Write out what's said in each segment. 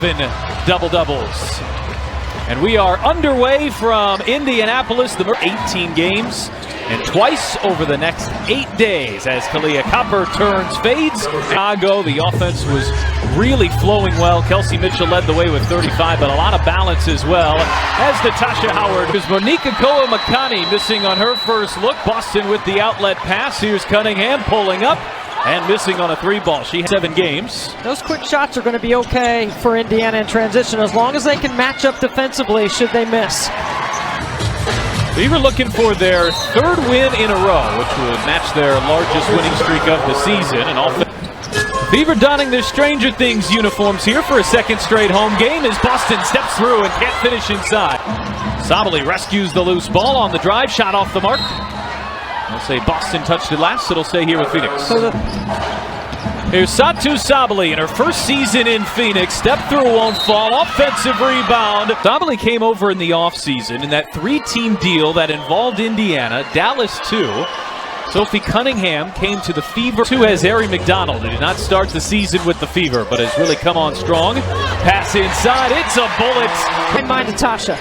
Double-doubles. And we are underway from Indianapolis. The 18 games and twice over the next 8 days as Kalia Copper turns fades. Chicago, the offense was really flowing well. Kelsey Mitchell led the way with 35, but a lot of balance as well. As Natasha Howard is Monica Koa-Makani missing on her first look. Boston with the outlet pass. Here's Cunningham pulling up and missing on a three-ball. She has 7 games. Those quick shots are going to be okay for Indiana in transition as long as they can match up defensively should they miss. Fever looking for their 3rd win in a row, which would match their largest winning streak of the season. And Fever donning their Stranger Things uniforms here for a 2nd straight home game as Boston steps through and can't finish inside. Sabally rescues the loose ball on the drive, shot off the mark. I'll say Boston touched it last, so it'll stay here with Phoenix. Here's Satu Sabally in her first season in Phoenix. Step through, won't fall. Offensive rebound. Sabally came over in the offseason in that 3-team deal that involved Indiana, Dallas 2. Sophie Cunningham came to the Fever. 2 has Ari McDonald, who did not start the season with the Fever, but has really come on strong. Pass inside, it's a bullet. In mind, Natasha.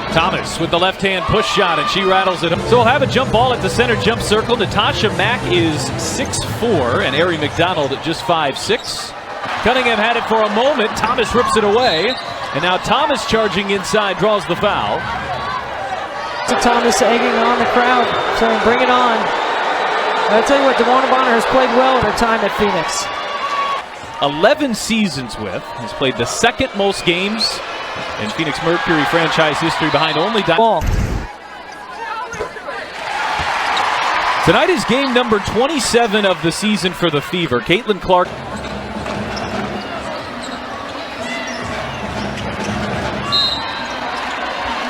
Thomas with the left-hand push shot, and she rattles it up. So we'll have a jump ball at the center jump circle. Natasha Mack is 6'4", and Ari McDonald at just 5'6". Cunningham had it for a moment. Thomas rips it away, and now Thomas charging inside draws the foul. So Thomas egging on the crowd, saying bring it on. I'll tell you what, DeWanna Bonner has played well in her time at Phoenix. 11 seasons with, has played the 2nd most games in Phoenix Mercury franchise history behind only ball. Tonight is game number 27 of the season for the Fever. Caitlin Clark.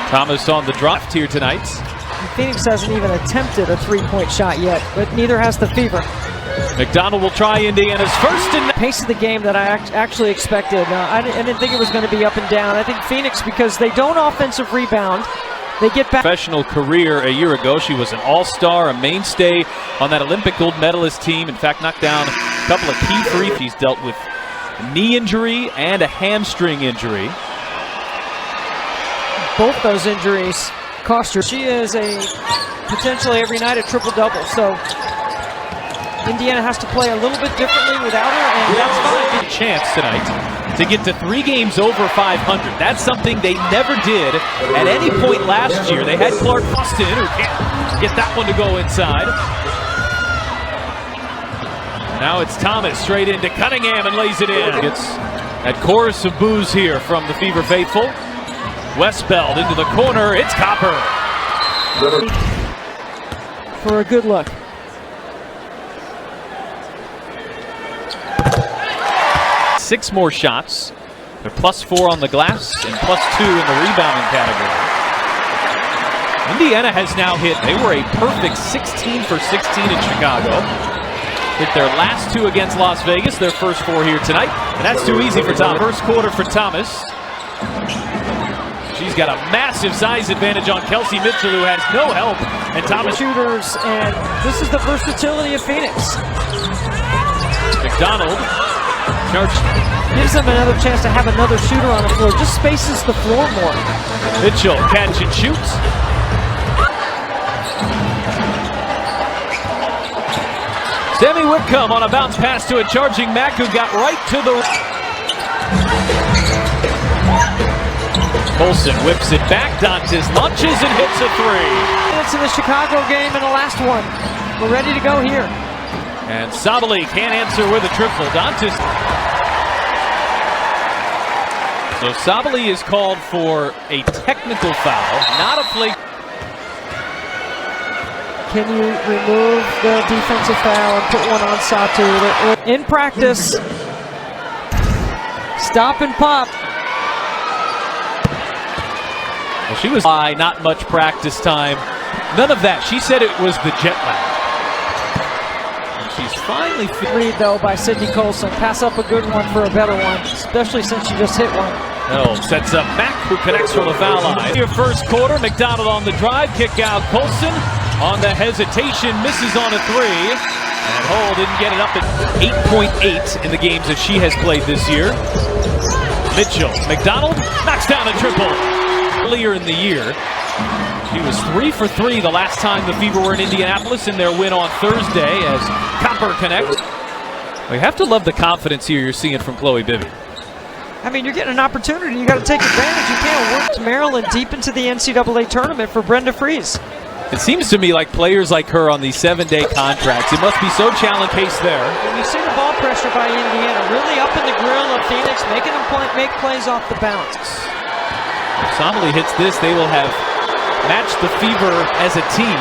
Thomas on the draft here tonight. Phoenix hasn't even attempted a 3-point shot yet, but neither has the Fever. McDonald will try Indiana's first and pace of the game that I actually expected. I didn't think it was going to be up and down. I think Phoenix, because they don't offensive rebound, they get back. Professional career a year ago. She was an all-star, a mainstay on that Olympic gold medalist team. In fact, knocked down a couple of key threes. She's dealt with a knee injury and a hamstring injury. Both those injuries cost her. She is a potentially every night a triple-double, so Indiana has to play a little bit differently without her, and that's fine. Big chance tonight to get to 3 games over 500. That's something they never did at any point last year. They had Clark Boston, who can't get that one to go inside. Now it's Thomas straight into Cunningham and lays it in. It's that chorus of boos here from the Fever faithful. Westbeld into the corner. It's Copper. For a good look. Six more shots. They're +4 on the glass and +2 in the rebounding category. Indiana has now hit, they were a perfect 16 for 16 in Chicago. Hit their last 2 against Las Vegas, their first 4 here tonight. And that's too easy for Thomas. First quarter for Thomas. She's got a massive size advantage on Kelsey Mitchell, who has no help. And Thomas shooters, and this is the versatility of Phoenix. McDonald. Gives them another chance to have another shooter on the floor. Just spaces the floor more. Mitchell catch and shoots. Sammy Whitcomb on a bounce pass to a charging Mack, who got right to the... Colson whips it back. Dantes launches and hits a 3. It's in the Chicago game and the last one. We're ready to go here. And Sabally can't answer with a triple. Dantes. So Sabally is called for a technical foul, not a flake. Can you remove the defensive foul and put one on Satu? In practice, stop and pop. Well, she was not much practice time. None of that. She said it was the jet lag. She's finally read though by Sydney Colson. Pass up a good one for a better one, especially since she just hit one. Oh, sets up Mack, who connects from the foul line. Your first quarter, McDonald on the drive, kick out Colson on the hesitation, misses on a 3. And Hull didn't get it up at 8.8 in the games that she has played this year. Mitchell, McDonald knocks down a triple. Earlier in the year, she was 3 for 3 the last time the Fever were in Indianapolis in their win on Thursday as Copper connects. We have to love the confidence here you're seeing from Chloe Bibby. I mean, you're getting an opportunity. You got to take advantage. You can't work Maryland deep into the NCAA tournament for Brenda Fries. It seems to me like players like her on these 7-day contracts, it must be so challenging case there. And you see the ball pressure by Indiana really up in the grill of Phoenix, making them make plays off the bounce. If Somali hits this, they will have matched the Fever as a team.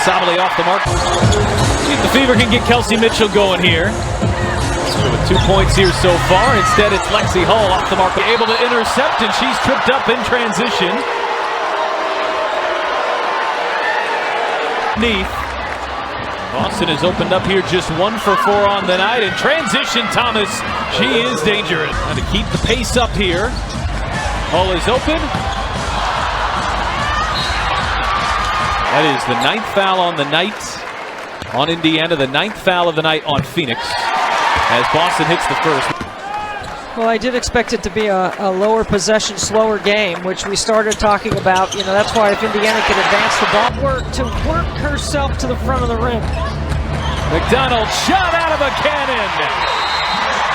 Somali off the mark. See if the Fever can get Kelsey Mitchell going here. With 2 points here so far. Instead, it's Lexi Hull off the mark. Able to intercept, and she's tripped up in transition. Boston has opened up here just 1 for 4 on the night. In transition, Thomas, she is dangerous. Trying to keep the pace up here. Hull is open. That is the 9th foul on the night on Indiana, the 9th foul of the night on Phoenix, as Boston hits the first. Well, I did expect it to be a lower possession, slower game, which we started talking about. You know, that's why if Indiana could advance the ball, work herself to the front of the rim. McDonald shot out of a cannon.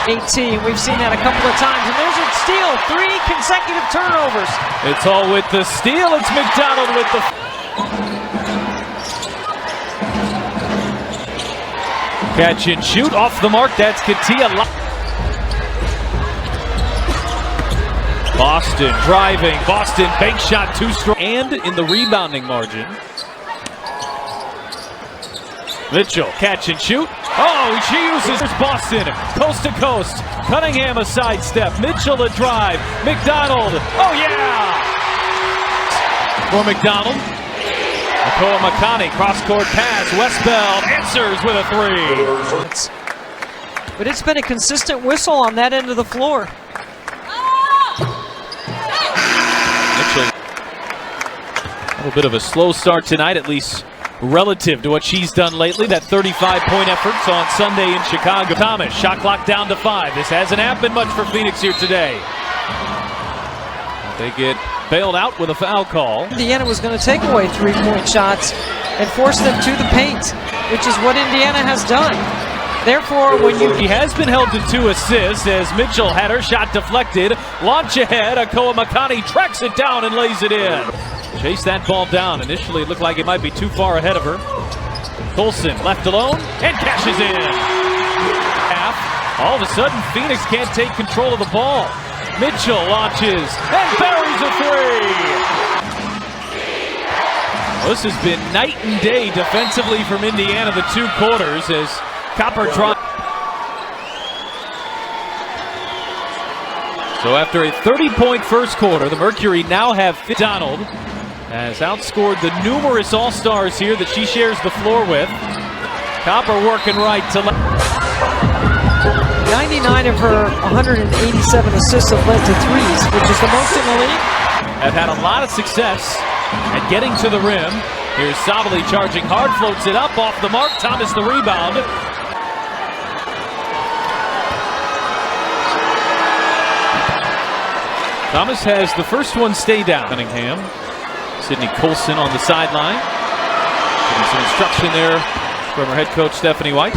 18, we've seen that a couple of times, and there's a steal, 3 consecutive turnovers. It's all with the steal. It's McDonald with the... Catch and shoot off the mark. That's Katia. Boston driving. Boston bank shot too strong. And in the rebounding margin. Mitchell, catch and shoot. Oh, she uses Boston coast to coast. Cunningham a sidestep. Mitchell a drive. McDonald. Oh, yeah! For McDonald. Makoa Makani, cross-court pass. Westbell answers with a 3. But it's been a consistent whistle on that end of the floor. Mitchell. A little bit of a slow start tonight, at least relative to what she's done lately. That 35-point effort on Sunday in Chicago. Thomas, shot clock down to 5. This hasn't happened much for Phoenix here today. They get bailed out with a foul call. Indiana was going to take away 3-point shots and force them to the paint, which is what Indiana has done. Therefore, he has been held to 2 assists as Mitchell had her shot deflected. Launch ahead. Akoa Makani tracks it down and lays it in. Chase that ball down. Initially, it looked like it might be too far ahead of her. Colson left alone and cashes in. All of a sudden, Phoenix can't take control of the ball. Mitchell launches and buries a 3. This has been night and day defensively from Indiana the 2 quarters as Copper tries. So after a 30-point first quarter, the Mercury now have McDonald has outscored the numerous All-Stars here that she shares the floor with. Copper working right to left. 99 of her 187 assists have led to 3s, which is the most in the league. Have had a lot of success at getting to the rim. Here's Sabali charging hard, floats it up off the mark. Thomas the rebound. Thomas has the first one stay down. Cunningham. Sydney Colson on the sideline. Getting some instruction there from her head coach, Stephanie White.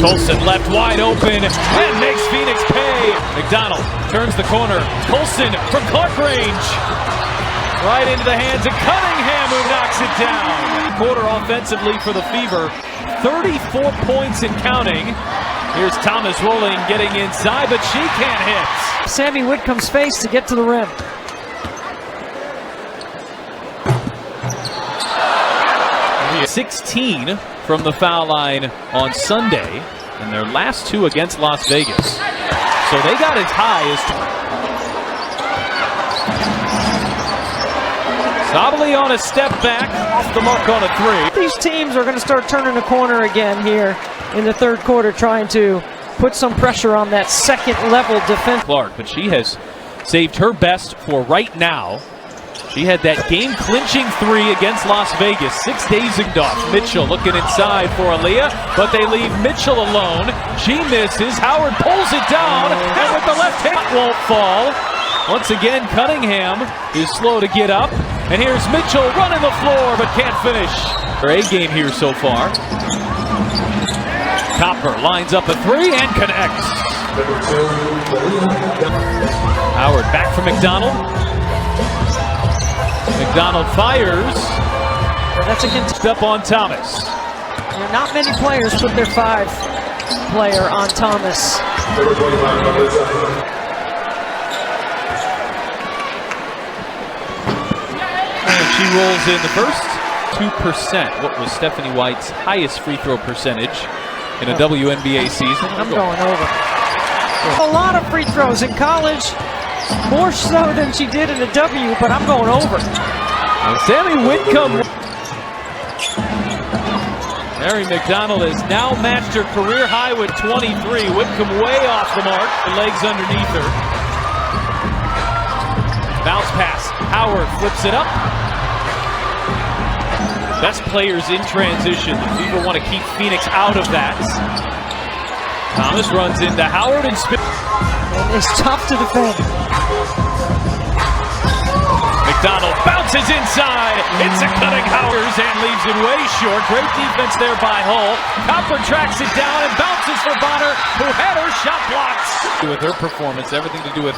Colson left wide open and makes Phoenix pay. McDonald turns the corner. Colson from Clark range. Right into the hands of Cunningham, who knocks it down. Quarter offensively for the Fever. 34 points and counting. Here's Thomas rolling, getting inside, but she can't hit. Sammy Whitcomb's face to get to the rim. Yeah. 16 from the foul line on Sunday, and their last 2 against Las Vegas. So they got as high as... Sabali on a step back, off the mark on a 3. These teams are going to start turning the corner again here in the third quarter, trying to put some pressure on that second level defense. Clark, but she has saved her best for right now. She had that game-clinching three against Las Vegas 6 days ago. Mitchell looking inside for Aaliyah, but they leave Mitchell alone. She misses. Howard pulls it down, and with the left hand won't fall. Once again, Cunningham is slow to get up, and here's Mitchell running the floor, but can't finish. Her A game here so far. Copper lines up a three and connects. Howard back for McDonald. McDonald fires. That's against up on Thomas. Not many players put their 5-player on Thomas. And she rolls in the first. 2%. What was Stephanie White's highest free throw percentage in a WNBA season? I'm going over. A lot of free throws in college, more so than she did in a W, but I'm going over. And Sammy Whitcomb. Mary McDonald has now matched her career high with 23. Whitcomb way off the mark. The legs underneath her. Bounce pass. Howard flips it up. Best players in transition. The Fever want to keep Phoenix out of that. Thomas runs into Howard and spins. And it's tough to defend. McDonald bounces inside. It's a cutting Howard and leaves it way short. Great defense there by Hull. Copper tracks it down and bounces for Bonner, who had her shot blocked. With her performance, everything to do with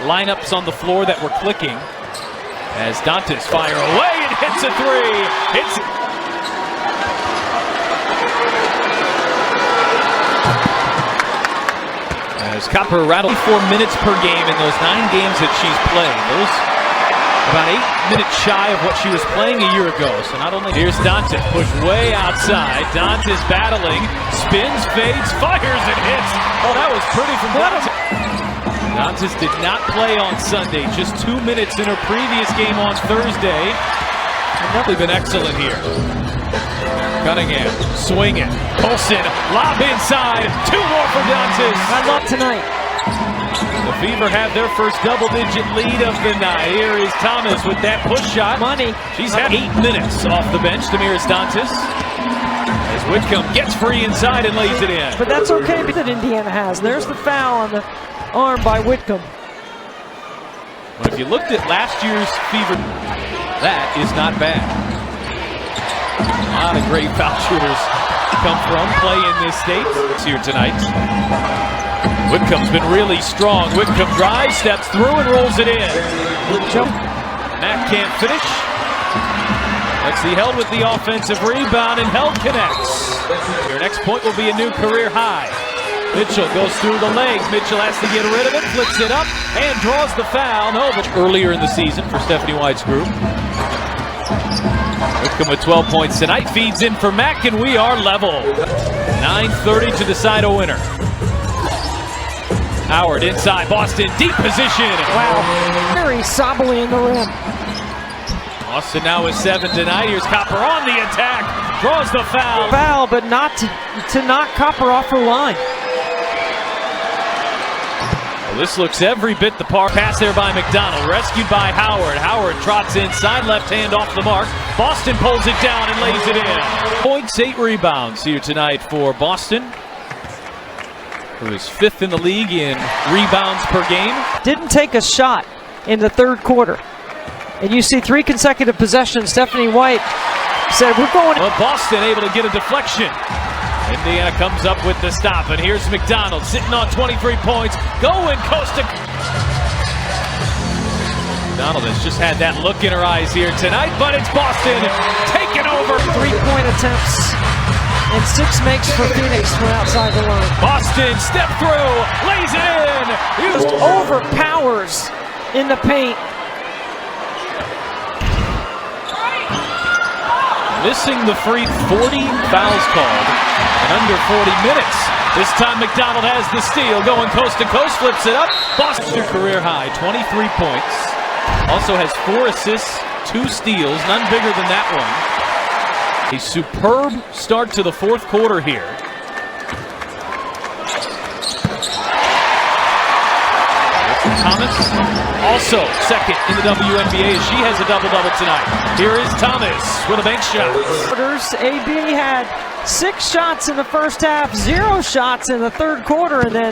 lineups on the floor that were clicking. As Dantes fire away and hits a three. As Copper rattled 4 minutes per game in those 9 games that she's played. Those about 8 minutes shy of what she was playing a year ago. So not only here's Dantes pushed way outside. Dantes battling, spins, fades, fires, and hits. Oh, that was pretty from Dantes. Dantes did not play on Sunday. Just 2 minutes in her previous game on Thursday. They've been excellent here. Cunningham swinging. Colson lob inside. 2 more for Dantes. I love tonight. The Fever have their first double-digit lead of the night. Here is Thomas with that push shot. Money. She's had 8 minutes off the bench. Damiris Dantes. As Whitcomb gets free inside and lays it in. But that's okay that Indiana has. There's the foul on the arm by Whitcomb. Well, if you looked at last year's Fever, that is not bad. A lot of great foul shooters come from play in this state. It's here tonight. Whitcomb's been really strong. Whitcomb drives, steps through, and rolls it in. Mack can't finish. Lexi held with the offensive rebound, and Held connects. Your next point will be a new career high. Mitchell goes through the legs. Mitchell has to get rid of it, flips it up, and draws the foul. No, but earlier in the season for Stephanie White's group. Whitcomb with 12 points tonight. Feeds in for Mack, and we are level. 9:30 to decide a winner. Howard inside, Boston, deep position. Wow, very sobbly in the rim. Boston now with 7 tonight. Here's Copper on the attack, draws the foul. Foul, but not to knock Copper off her line. Well, this looks every bit the par. Pass there by McDonald, rescued by Howard. Howard trots inside, left hand off the mark. Boston pulls it down and lays it in. Points, 8 rebounds here tonight for Boston, who is 5th in the league in rebounds per game. Didn't take a shot in the 3rd quarter. And you see 3 consecutive possessions. Stephanie White said, we're going. Well, Boston able to get a deflection. Indiana comes up with the stop, and here's McDonald sitting on 23 points, going coast to coast. McDonald has just had that look in her eyes here tonight, but it's Boston taking over. 3-point attempts. And 6 makes for Phoenix from outside the line. Boston step through, lays it in. Just overpowers in the paint. Missing the free, 40 fouls called in under 40 minutes. This time McDonald has the steal, going coast to coast, flips it up. Boston career high, 23 points. Also has 4 assists, 2 steals, none bigger than that one. A superb start to the 4th quarter here. Thomas, also second in the WNBA. She has a double-double tonight. Here is Thomas with a bank shot. AB had 6 shots in the first half, 0 shots in the third quarter, and then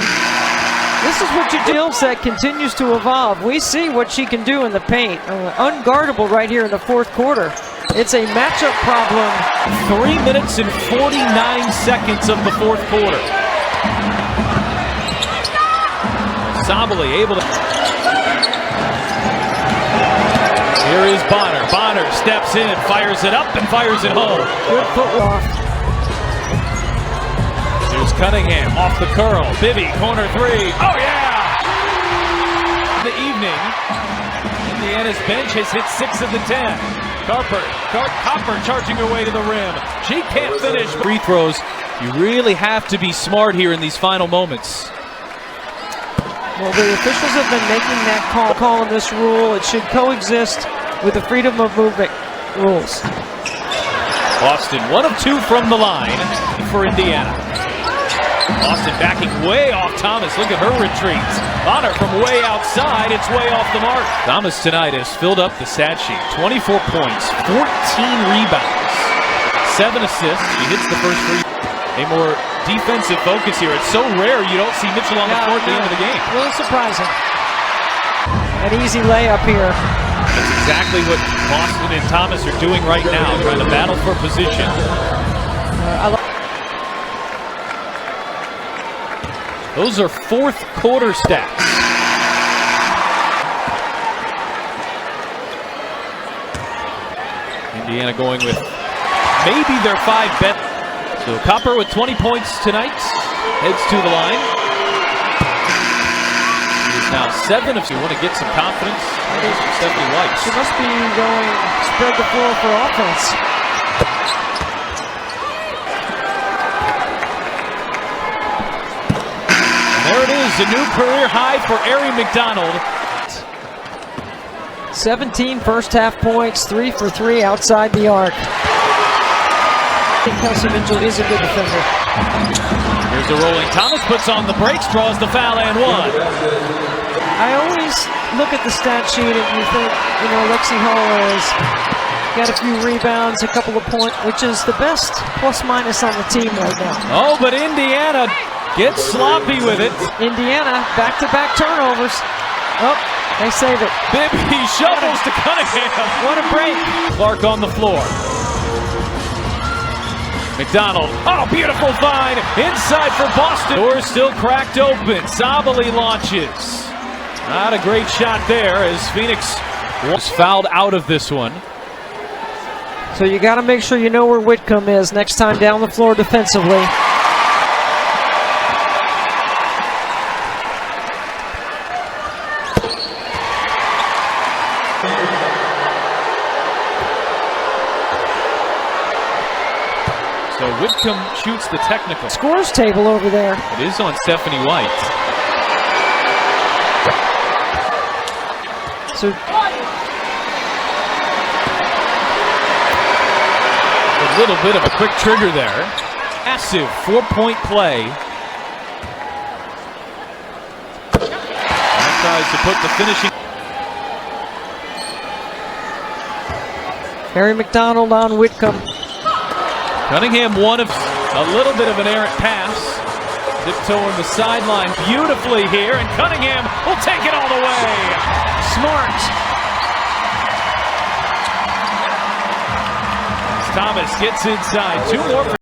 this is what your deal set continues to evolve. We see what she can do in the paint. Unguardable right here in the fourth quarter. It's a matchup problem. 3 minutes and 49 seconds of the fourth quarter. Sabally able to... Here is Bonner. Bonner steps in, fires it up, and fires it home. Good footwork. Here's Cunningham off the curl. Bibby, corner 3. Oh, yeah! In the evening, Indiana's bench has hit 6 of the 10. Copper charging her way to the rim. She can't finish. Free throws. You really have to be smart here in these final moments. Well, the officials have been making that call on this rule. It should coexist with the freedom of movement rules. Boston 1 of 2 from the line for Indiana. Boston backing way off Thomas. Look at her retreat. Bonner from way outside. It's way off the mark. Thomas tonight has filled up the stat sheet. 24 points, 14 rebounds, 7 assists. She hits the first free. A more defensive focus here. It's so rare you don't see Mitchell on the floor at the end of the game. A little surprising. An easy layup here. That's exactly what Boston and Thomas are doing right now, trying to battle for position. Those are fourth quarter stats. Indiana going with maybe their 5 bet. So Copper with 20 points tonight, heads to the line. He is now 7 if you want to get some confidence. Stephanie White. She must be going spread the floor for offense. And there it is, a new career high for Ari McDonald. 17 first half points, 3 for 3 outside the arc. I think Kelsey Mitchell is a good defender. Here's the rolling. Thomas puts on the brakes, draws the foul, and 1. I always look at the stat sheet and you think, you know, Lexi Hall has got a few rebounds, a couple of points, which is the best plus-minus on the team right now. Oh, but Indiana gets sloppy with it. Indiana, back-to-back turnovers. Oh, they save it. Bibby shovels to Cunningham. What a break. Clark on the floor. McDonald, oh, beautiful find, inside for Boston. Door still cracked open, Sabally launches. Not a great shot there as Phoenix was fouled out of this one. So you got to make sure you know where Whitcomb is next time down the floor defensively. So Whitcomb shoots the technical. Scores table over there. It is on Stephanie White. So a little bit of a quick trigger there. Massive 4-point play. That tries to put the finishing. Harry McDonald on Whitcomb. Cunningham one of a little bit of an errant pass. Tiptoeing the sideline beautifully here, and Cunningham will take it all the way. Smart. Thomas gets inside. 2 more.